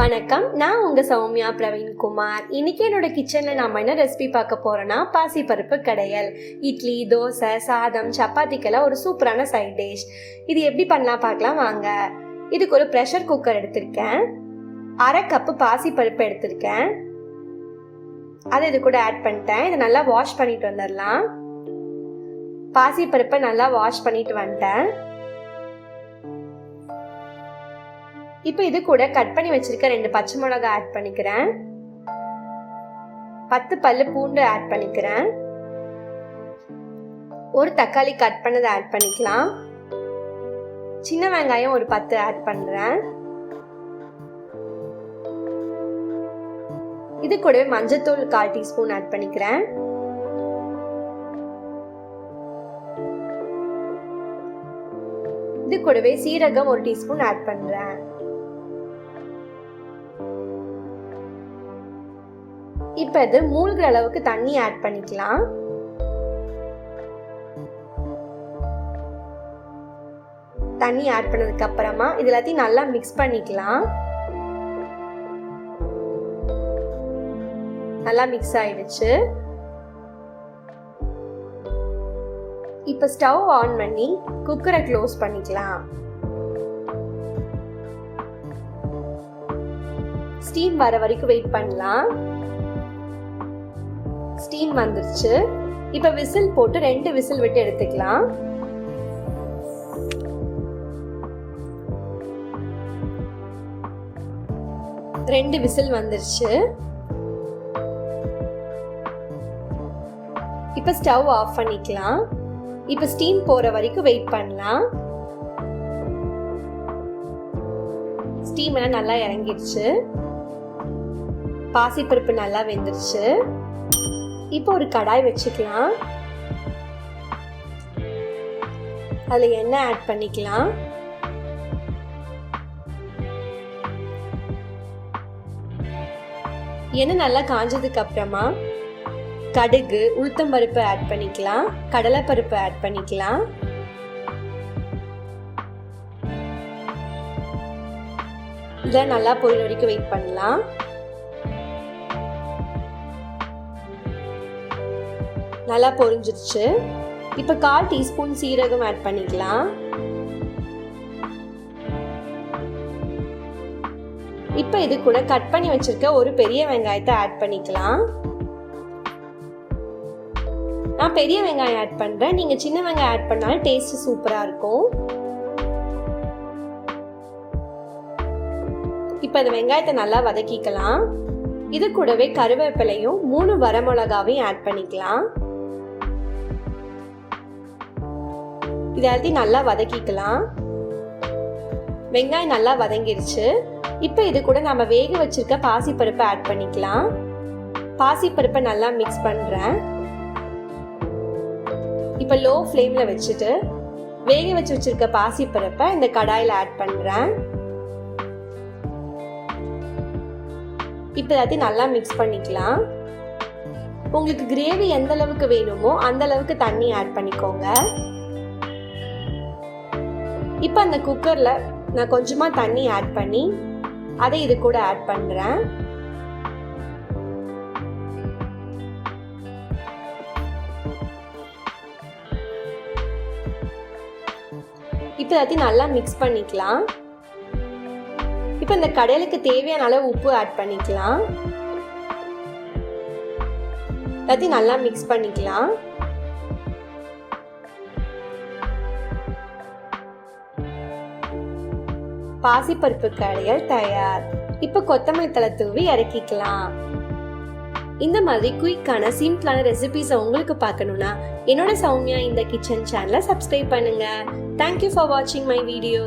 வணக்கம், நான் உங்க சௌமியா பிரவீன்குமார். இன்னைக்கு என்னோட கிச்சன்ல நாம என்ன ரெசிபி பார்க்க போறோம்னா பாசி பருப்பு கடையல். இட்லி, தோசை, சாதம், சப்பாத்திக்கெல்லாம் ஒரு சூப்பரான சைட் டிஷ். இது எப்படி பண்ணலாம் பார்க்கலாம் வாங்க. இதுக்கு ஒரு ப்ரெஷர் குக்கர் எடுத்திருக்கேன். 1/2 கப்பு பாசி பருப்பு எடுத்திருக்கேன். அதை இது கூட ஆட் பண்ணிட்டேன். இதை நல்லா வாஷ் பண்ணிட்டு வந்துடலாம். பாசி பருப்பை நல்லா வாஷ் பண்ணிட்டு வந்துட்டேன். இப்போ இது கூட கட் பண்ணி வச்சிருக்க 2 பச்சை மிளகாய் ஆட் பண்ணிக்கிறேன். 10 பல்லு பூண்டு ஆட் பண்ணிக்கிறேன். ஒரு தக்காளி கட் பண்ணதை ஆட் பண்ணிக்கலாம். சின்ன வெங்காயம் ஒரு 10 ஆட் பண்றேன். இது கூடவே மஞ்சத்தூள் 1/4 டீஸ்பூன் ஆட் பண்ணிக்கிறேன். இது கூடவே சீரகம் 1 டீஸ்பூன் ஆட் பண்றேன். இப்ப இது மூழ்கிற அளவுக்கு தண்ணி ஆட் பண்ணிக்கலாம். தண்ணி ஆட் பண்ணதுக்கு அப்புறமா இது எல்லாத்தையும் நல்லா மிக்ஸ் பண்ணிக்கலாம். நல்லா மிக்ஸ் ஆயிடுச்சு. இப்ப ஸ்டவ் ஆன் பண்ணி குக்கரை க்ளோஸ் பண்ணிக்கலாம். ஸ்டீம் வர வரைக்கும் வெயிட் பண்ணலாம். ஸ்டீம் வந்துருச்சு. இப்ப விசில் போட்டு 2 விசில் விட்டு எடுத்துக்கலாம். ரெண்டு விசில் வந்துருச்சு. இப்ப ஸ்டவ் ஆஃப் பண்ணிக்கலாம். இப்ப ஸ்டீம் போற வரைக்கும் வெயிட் பண்ணலாம். ஸ்டீம் எல்லாம் நல்லா இறங்கிடுச்சு. பாசிப்பருப்பு நல்லா வெந்துருச்சு. இப்போ ஒரு கடாய் வச்சுக்கலாம். அதுல எண்ணெய் ஆட் பண்ணிக்கலாம். எண்ணெய் நல்லா காஞ்சதுக்கு அப்புறமா கடுகு, உளுத்தம் பருப்பு ஆட் பண்ணிக்கலாம். கடலை பருப்பு ஆட் பண்ணிக்கலாம். இதை நல்லா பொரியும் வரைக்கும் வெயிட் பண்ணலாம். நல்லா பொரிஞ்சிருச்சு. இப்ப 1/4 டீஸ்பூன் சீரகம் ஆட் பண்ணிக்கலாம். இப்ப இது கூட கட் பண்ணி வச்சிருக்க ஒரு பெரிய வெங்காயத்தை ஆட் பண்ணிக்கலாம். நான் பெரிய வெங்காயம் ஆட் பண்றேன். நீங்க சின்ன வெங்காயம் ஆட் பண்ணாலும் டேஸ்ட் சூப்பரா இருக்கும். இப்ப இந்த வெங்காயத்தை நல்லா வதக்கிக்கலாம். இது கூடவே கருவேப்பிலையும் 3 வரமிளகாவையும் ஆட் பண்ணிக்கலாம். இதெல்லாத்தையும் நல்லா வதக்கிக்கலாம். வெங்காயம் நல்லா வதங்கிருச்சு. இப்ப இது கூட நம்ம வேக வச்சிருக்க பாசிப்பருப்பை ஆட் பண்ணிக்கலாம். பாசிப்பருப்பை நல்லா மிக்ஸ் பண்றேன். இப்ப லோ ஃப்ளேம்ல வச்சுட்டு வேக வச்சிருக்க பாசிப்பருப்பை இந்த கடாயில ஆட் பண்றேன். இப்ப எல்லாத்தையும் நல்லா மிக்ஸ் பண்ணிக்கலாம். உங்களுக்கு கிரேவி எந்த அளவுக்கு வேணுமோ அந்த அளவுக்கு தண்ணி ஆட் பண்ணிக்கோங்க. இப்ப அந்த குக்கர்ல நான் கொஞ்சமா தண்ணி ஆட் பண்ணி அதை இது கூட ஆட் பண்றேன். இப்ப எல்லாத்தையும் நல்லா மிக்ஸ் பண்ணிக்கலாம். இப்ப இந்த கடையலுக்கு தேவையான அளவு உப்பு ஆட் பண்ணிக்கலாம். எல்லாத்தையும் நல்லா மிக்ஸ் பண்ணிக்கலாம். பாசிப்பருப்பு கடையல் தயார். இப்ப கொத்தமல்லி தழை தூவி இறக்கிக்கலாம். இந்த மாதிரி குயிக்கான சிம்பிளான ரெசிபிஸை உங்களுக்கு பார்க்கணும்னா என்னோட சௌமியா இந்த கிச்சன் சேனலை சப்ஸ்கிரைப் பண்ணுங்க. தேங்க்யூ ஃபார் வாட்சிங் மை வீடியோ.